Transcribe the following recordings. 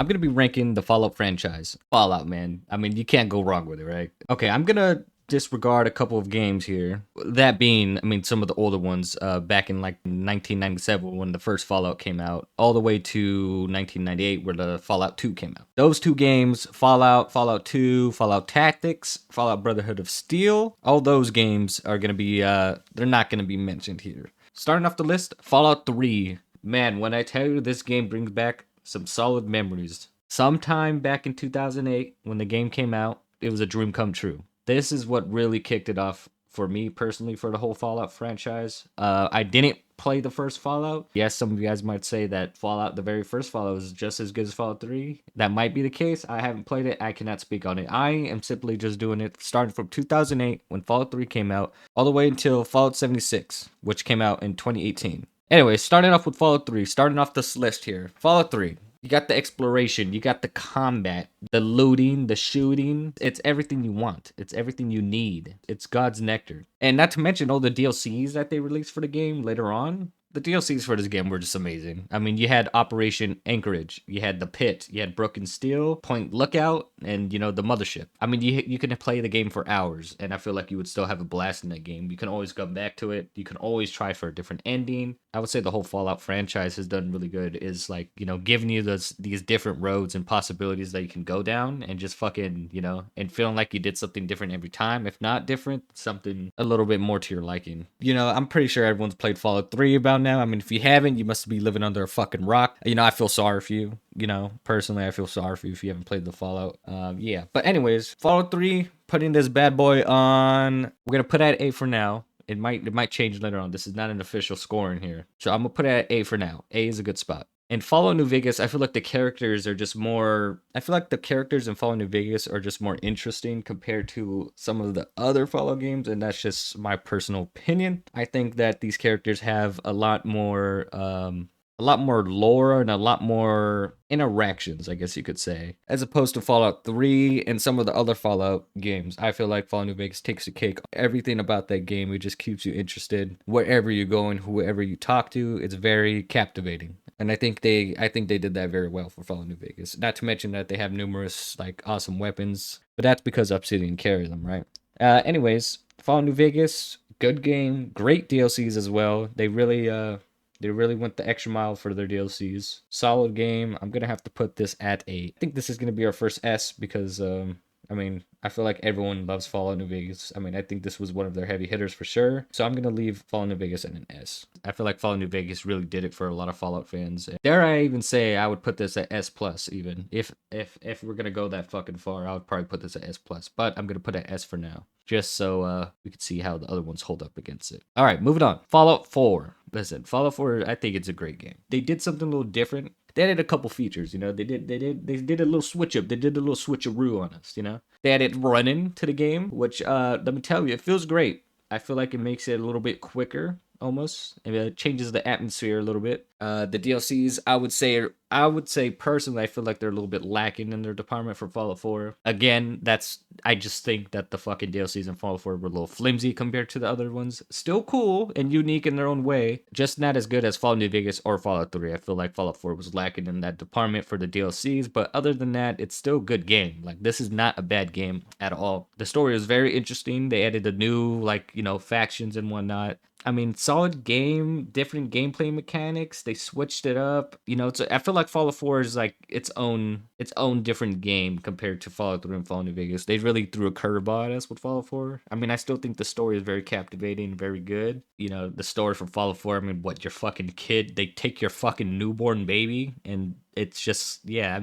I'm gonna be ranking the Fallout franchise. Fallout, man. I mean, you can't go wrong with it, right? Okay, I'm gonna disregard a couple of games here. That being, I mean, some of the older ones, back in like 1997 when the first Fallout came out, all the way to 1998 where the Fallout 2 came out. Those two games, Fallout, Fallout 2, Fallout Tactics, Fallout Brotherhood of Steel, all those games are gonna be, they're not gonna be mentioned here. Starting off the list, Fallout 3. Man, when I tell you this game brings back some solid memories. Sometime back in 2008, when the game came out, it was a dream come true. This is what really kicked it off for me personally for the whole Fallout franchise. I didn't play the first Fallout. Yes, some of you guys might say that Fallout, the very first Fallout, was just as good as Fallout 3. That might be the case. I haven't played it. I cannot speak on it. I am simply just doing it starting from 2008 when Fallout 3 came out, all the way until Fallout 76, which came out in 2018. Anyway, starting off with Fallout 3, starting off this list here. Fallout 3. You got the exploration, you got the combat, the looting, the shooting. It's everything you want. It's everything you need. It's God's nectar. And not to mention all the DLCs that they released for the game later on. The DLCs for this game were just amazing. I mean, you had Operation Anchorage, you had the Pit, you had Broken Steel, Point Lookout, and the Mothership. I mean, you can play the game for hours, and I feel like you would still have a blast in that game. You can always come back to it. You can always try for a different ending. I would say the whole Fallout franchise has done really good. Is like giving you these different roads and possibilities that you can go down, and just fucking and feeling like you did something different every time. If not different, something a little bit more to your liking. I'm pretty sure everyone's played Fallout 3 about now. I mean, if you haven't, you must be living under a fucking rock. I feel sorry for you. Personally, I feel sorry for you if you haven't played the Fallout. Yeah. But anyways, Fallout 3, putting this bad boy on. We're gonna put it at A for now. It might change later on. This is not an official scoring here, so I'm gonna put it at A for now. A is a good spot. In Fallout New Vegas, I feel like the characters are just more. I feel like the characters in Fallout New Vegas are just more interesting compared to some of the other Fallout games, and that's just my personal opinion. I think that these characters have a lot more lore and a lot more interactions, I guess you could say, as opposed to Fallout 3 and some of the other Fallout games. I feel like Fallout New Vegas takes the cake. Everything about that game, it just keeps you interested wherever you go and whoever you talk to. It's very captivating. And I think they did that very well for Fallout New Vegas. Not to mention that they have numerous like awesome weapons, but that's because Obsidian carries them, right? Anyways, Fallout New Vegas, good game, great DLCs as well. They really went the extra mile for their DLCs. Solid game. I'm gonna have to put this at A. I think this is gonna be our first S because I mean, I feel like everyone loves Fallout New Vegas. I mean, I think this was one of their heavy hitters for sure. So I'm gonna leave Fallout New Vegas at an S. I feel like Fallout New Vegas really did it for a lot of Fallout fans. Dare I even say I would put this at S plus even. If we're gonna go that fucking far, I would probably put this at S plus. But I'm gonna put it at S for now, just so we could see how the other ones hold up against it. All right, moving on. Fallout 4. Listen, Fallout 4, I think it's a great game. They did something a little different. They added a couple features, they did a little switch up. They did a little switcheroo on us, They added running to the game, which let me tell you, it feels great. I feel like it makes it a little bit quicker almost. It changes the atmosphere a little bit. The DLCs, I would say personally, I feel like they're a little bit lacking in their department for Fallout 4. Again, I just think that the fucking DLCs in Fallout 4 were a little flimsy compared to the other ones. Still cool and unique in their own way, just not as good as Fallout New Vegas or Fallout 3. I feel like Fallout 4 was lacking in that department for the DLCs, but other than that, it's still a good game. Like, this is not a bad game at all. The story is very interesting. They added a new, factions and whatnot. I mean, solid game, different gameplay mechanics. They switched it up. I feel like Fallout 4 is like its own different game compared to Fallout 3 and Fallout New Vegas. They really threw a curveball at us with Fallout 4. I mean, I still think the story is very captivating, very good. The story from Fallout 4. I mean, what, your fucking kid? They take your fucking newborn baby and it's just, yeah,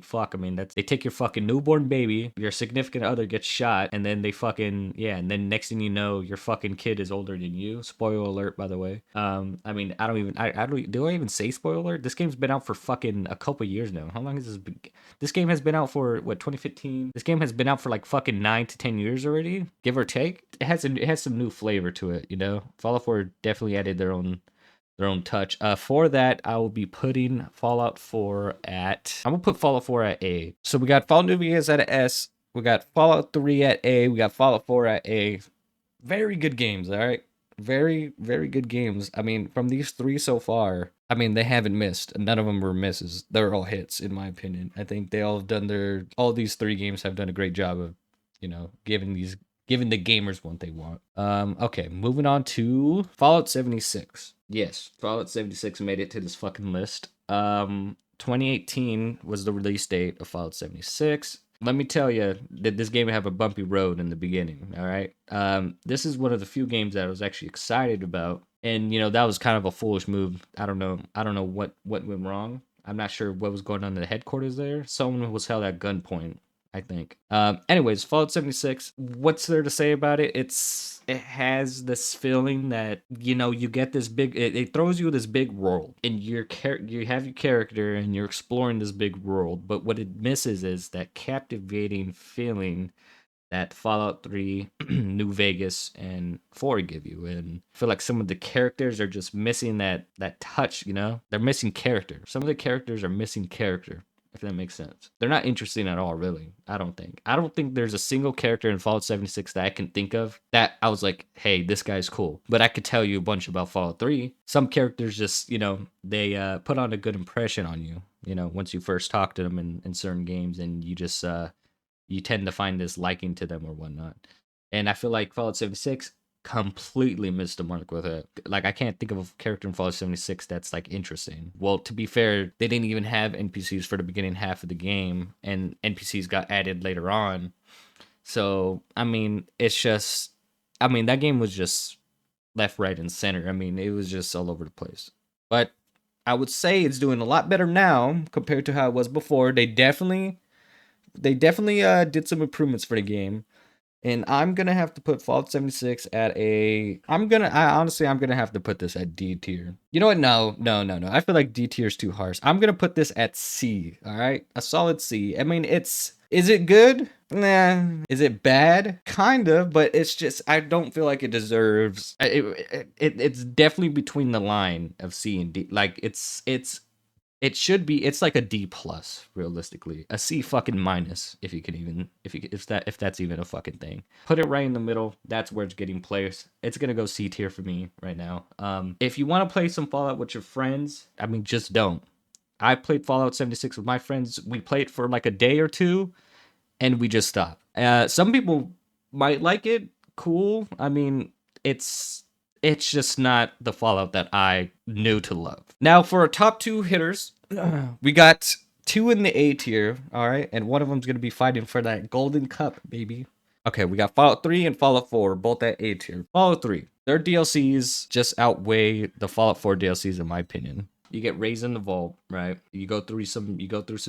fuck. I mean, they take your fucking newborn baby, your significant other gets shot, and then they fucking, yeah, and then next thing you know, your fucking kid is older than you. Spoiler alert, by the way. I mean, do I even say spoiler alert? This game's been out for fucking a couple years now. How long has this been? This game has been out for what, 2015? This game has been out for like fucking 9 to 10 years already, give or take. It has some new flavor to it, Fallout 4 definitely added their own touch. For that, I will be putting Fallout 4 at. I'm gonna put Fallout 4 at A. So we got Fallout New Vegas at an S. We got Fallout 3 at A. We got Fallout 4 at A. Very good games, all right. Very, very good games. I mean, from these three so far, I mean, they haven't missed. None of them were misses. They're all hits, in my opinion. I think they all have done all these three games have done a great job of, giving the gamers what they want. Okay, moving on to Fallout 76. Yes, Fallout 76 made it to this fucking list. 2018 was the release date of Fallout 76. Let me tell you that this game would have a bumpy road in the beginning. All right. This is one of the few games that I was actually excited about, and that was kind of a foolish move. I don't know. I don't know what went wrong. I'm not sure what was going on in the headquarters there. Someone was held at gunpoint, I think. Anyways, Fallout 76. What's there to say about it? It has this feeling that you get this big. It throws you this big world, and you have your character, and you're exploring this big world. But what it misses is that captivating feeling that Fallout 3, New Vegas, and 4 give you. And I feel like some of the characters are just missing that touch, They're missing character. Some of the characters are missing character, if that makes sense. They're not interesting at all, really. I don't think. I don't think there's a single character in Fallout 76 that I can think of that I was like, hey, this guy's cool. But I could tell you a bunch about Fallout 3. Some characters just, they put on a good impression on you, once you first talk to them in certain games, and you just you tend to find this liking to them or whatnot. And I feel like Fallout 76 completely missed the mark with it. Like, I can't think of a character in Fallout 76 that's like interesting. Well, to be fair, they didn't even have NPCs for the beginning half of the game, and NPCs got added later on. So, I mean, that game was just left, right, and center. I mean, it was just all over the place. But I would say it's doing a lot better now compared to how it was before. They definitely did some improvements for the game, and I'm gonna have to put Fallout 76 at a. I'm gonna have to put this at D tier. You know what? No, no, no, no. I feel like D tier is too harsh. I'm gonna put this at C. All right, a solid C. I mean, Is it good? Nah. Is it bad? Kind of, but it's just I don't feel like it deserves. It's definitely between the line of C and D. Like it should be. It's like a D plus, realistically. A C fucking minus, if you can even, if that's even a fucking thing. Put it right in the middle. That's where it's getting placed. It's gonna go C tier for me right now. If you want to play some Fallout with your friends, I mean, just don't. I played Fallout 76 with my friends. We played for like a day or two, and we just stopped. Some people might like it. Cool. I mean, it's just not the Fallout that I knew to love. Now, for our top two hitters, we got two in the A tier, all right, and one of them's gonna be fighting for that golden cup, baby. Okay, we got Fallout 3 and Fallout 4, both at A tier. Fallout 3, their DLCs just outweigh the Fallout 4 DLCs in my opinion. You get raised in the vault, right? You go through some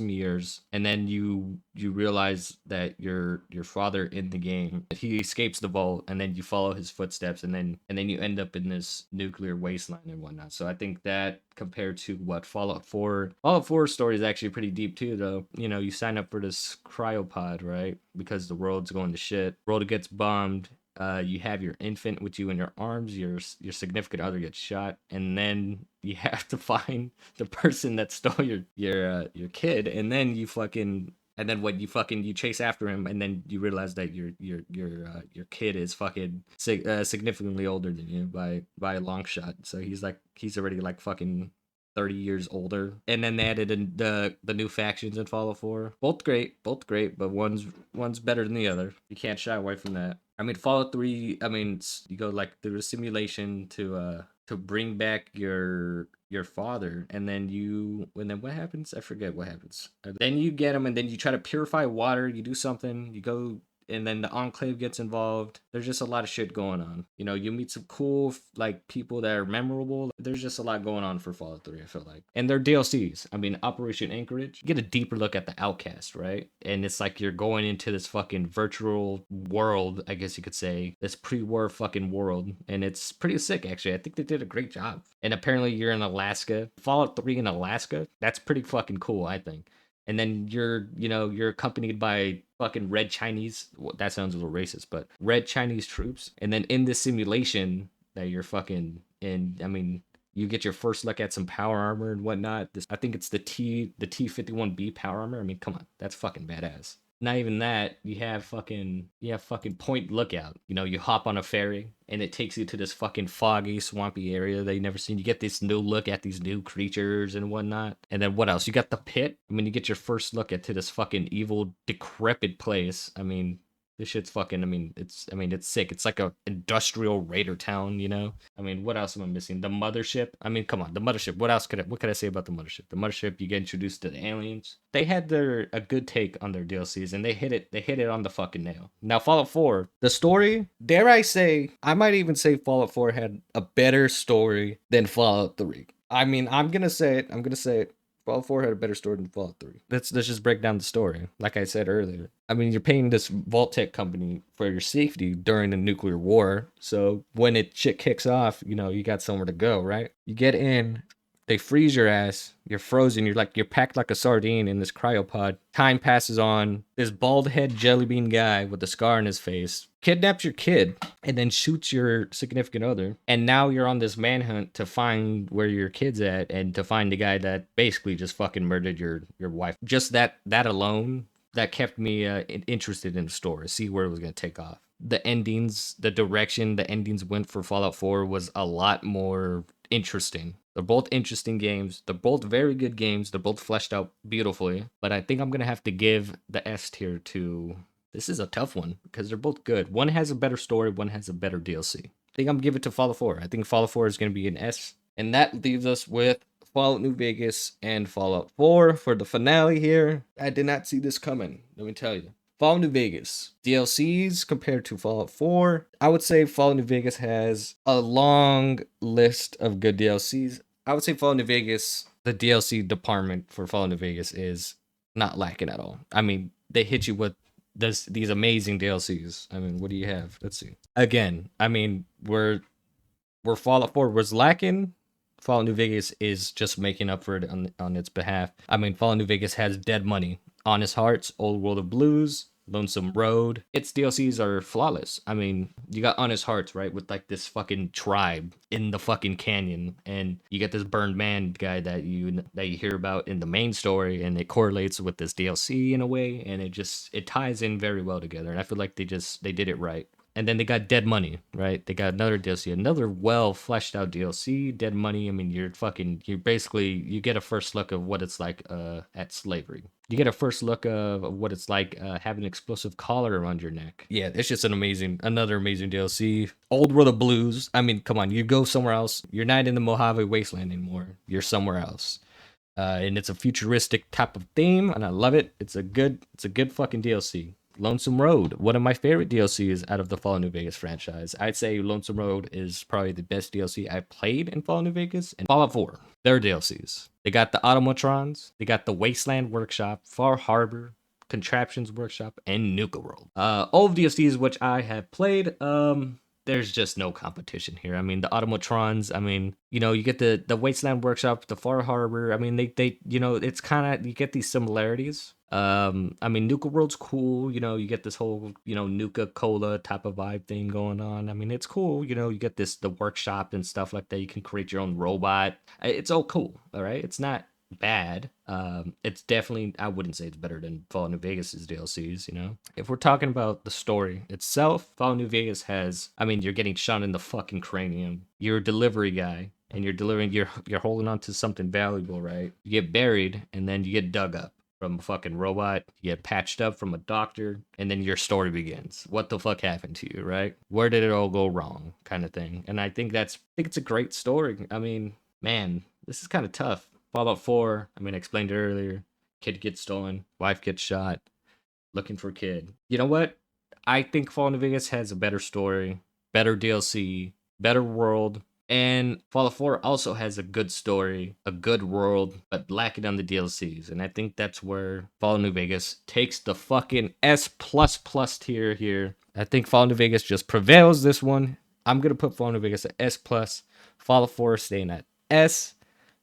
years, and then you realize that your father in the game, he escapes the vault, and then you follow his footsteps, and then you end up in this nuclear wasteland and whatnot. So I think that compared to what Fallout 4 story is actually pretty deep too, though. You sign up for this cryopod, right? Because the world's going to shit. World gets bombed. You have your infant with you in your arms. Your significant other gets shot, and then you have to find the person that stole your kid, and then you chase after him, and then you realize that your kid is fucking significantly older than you by a long shot. So he's already like fucking 30 years older. And then they added in the new factions in Fallout 4. Both great, but one's better than the other. You can't shy away from that. I mean, Fallout 3, I mean, you go like through a simulation to bring back your father, and then what happens? I forget what happens. Then you get him, and then you try to purify water. You do something. You go, and then the Enclave gets involved. There's just a lot of shit going on. You meet some cool like people that are memorable. There's just a lot going on for Fallout 3, I feel like. And their DLCs. I mean, Operation Anchorage. You get a deeper look at the Outcast, right? And it's like you're going into this fucking virtual world, I guess you could say. This pre-war fucking world. And it's pretty sick, actually. I think they did a great job. And apparently you're in Alaska. Fallout 3 in Alaska. That's pretty fucking cool, I think. And then you're accompanied by fucking red Chinese. Well, that sounds a little racist, but red Chinese troops. And then in this simulation that you're fucking in, I mean, you get your first look at some power armor and whatnot. I think it's the T51B power armor. I mean, come on, that's fucking badass. Not even that. You have fucking Point Lookout. You know, you hop on a ferry and it takes you to this fucking foggy, swampy area that you never seen. You get this new look at these new creatures and whatnot. And then what else? You got the pit. I mean, you get your first look at to this fucking evil, decrepit place. I mean, this shit's fucking. It's sick. It's like a industrial raider town, you know. I mean, what else am I missing? The mothership. I mean, come on, the mothership. What could I say about the mothership? The mothership. You get introduced to the aliens. They had a good take on their DLCs, and they hit it. They hit it on the fucking nail. Now, Fallout 4, the story. Dare I say? I might even say Fallout 4 had a better story than Fallout 3. I mean, I'm gonna say it. I'm gonna say it. Fallout 4 had a better story than Fallout 3. Let's just break down the story. Like I said earlier, I mean, you're paying this Vault-Tec company for your safety during a nuclear war. So when shit kicks off, you know, you got somewhere to go, right? You get in, they freeze your ass, you're frozen, you're packed like a sardine in this cryopod. Time passes on. This bald head jelly bean guy with a scar on his face kidnaps your kid and then shoots your significant other. And now you're on this manhunt to find where your kid's at and to find the guy that basically just fucking murdered your wife. Just that alone, that kept me interested in the story, see where it was going to take off. The endings, the direction the endings went for Fallout 4 was a lot more interesting. They're both interesting games. They're both very good games. They're both fleshed out beautifully. But I think I'm going to have to give the S tier to... This is a tough one because they're both good. One has a better story. One has a better DLC. I think I'm going to give it to Fallout 4. I think Fallout 4 is going to be an S. And that leaves us with Fallout New Vegas and Fallout 4 for the finale here. I did not see this coming, let me tell you. Fallout New Vegas DLCs compared to Fallout 4. I would say Fallout New Vegas has a long list of good DLCs. I would say Fallout New Vegas, the DLC department for Fallout New Vegas is not lacking at all. I mean, they hit you with these amazing DLCs. I mean, what do you have? Let's see. Again, I mean, where Fallout 4 was lacking, Fallout New Vegas is just making up for it on its behalf. I mean, Fallout New Vegas has Dead Money, Honest Hearts, Old World of Blues, Lonesome Road. Its DLCs are flawless. I mean, you got Honest Hearts, right? With like this fucking tribe in the fucking canyon. And you get this burned man guy that you hear about in the main story, and it correlates with this DLC in a way, and it ties in very well together. And I feel like they did it right. And then they got Dead Money, right? They got another DLC, another well fleshed out DLC. Dead Money. I mean, you get a first look of what it's like at slavery. You get a first look of what it's like having an explosive collar around your neck. Yeah, it's just another amazing DLC. Old World of Blues. I mean, come on, you go somewhere else. You're not in the Mojave Wasteland anymore. You're somewhere else. And it's a futuristic type of theme, and I love it. It's a good fucking DLC. Lonesome Road, one of my favorite DLCs out of the Fallout New Vegas franchise. I'd say Lonesome Road is probably the best DLC I've played in Fallout New Vegas. And Fallout 4, their DLCs. They got the Automatrons, they got the Wasteland Workshop, Far Harbor, Contraptions Workshop, and Nuka World. All of DLCs which I have played, there's just no competition here. I mean, the Automatrons, I mean, you know, you get the Wasteland Workshop, the Far Harbor. I mean, they you know, it's kind of, you get these similarities. I mean, Nuka World's cool. You know, you get this whole, you know, Nuka Cola type of vibe thing going on. I mean, it's cool. You know, you get the workshop and stuff like that. You can create your own robot. It's all cool. All right. It's not bad. It's definitely, I wouldn't say it's better than Fallout New Vegas's DLCs, you know? If we're talking about the story itself, Fallout New Vegas has, I mean, you're getting shot in the fucking cranium. You're a delivery guy. And you're holding on to something valuable, right? You get buried and then you get dug up from a fucking robot, you get patched up from a doctor, and then your story begins. What the fuck happened to you, right? Where did it all go wrong, kind of thing. And I think it's a great story. I mean, man, this is kind of tough. Fallout 4, I mean, I explained it earlier. Kid gets stolen, wife gets shot, looking for kid. You know what? I think Fallout New Vegas has a better story, better DLC, better world. And Fallout 4 also has a good story, a good world, but lacking on the DLCs. And I think that's where Fallout New Vegas takes the fucking S++ tier here. I think Fallout New Vegas just prevails this one. I'm going to put Fallout New Vegas at S+. Fallout 4 staying at S.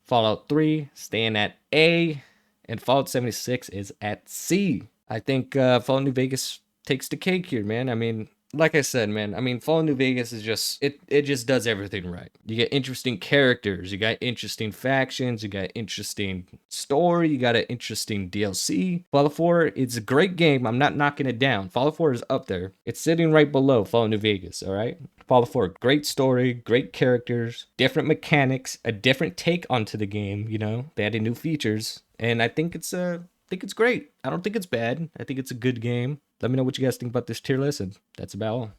Fallout 3 staying at A. And Fallout 76 is at C. I think Fallout New Vegas takes the cake here, man. I mean, like I said, man, I mean, Fallout New Vegas is just it just does everything right. You get interesting characters, you got interesting factions, you got interesting story, you got an interesting DLC. Fallout 4, it's a great game. I'm not knocking it down. Fallout 4 is up there. It's sitting right below Fallout New Vegas, all right? Fallout 4, great story, great characters, different mechanics, a different take onto the game, you know. They added new features, and I think it's great. I don't think it's bad. I think it's a good game. Let me know what you guys think about this tier list, and that's about all.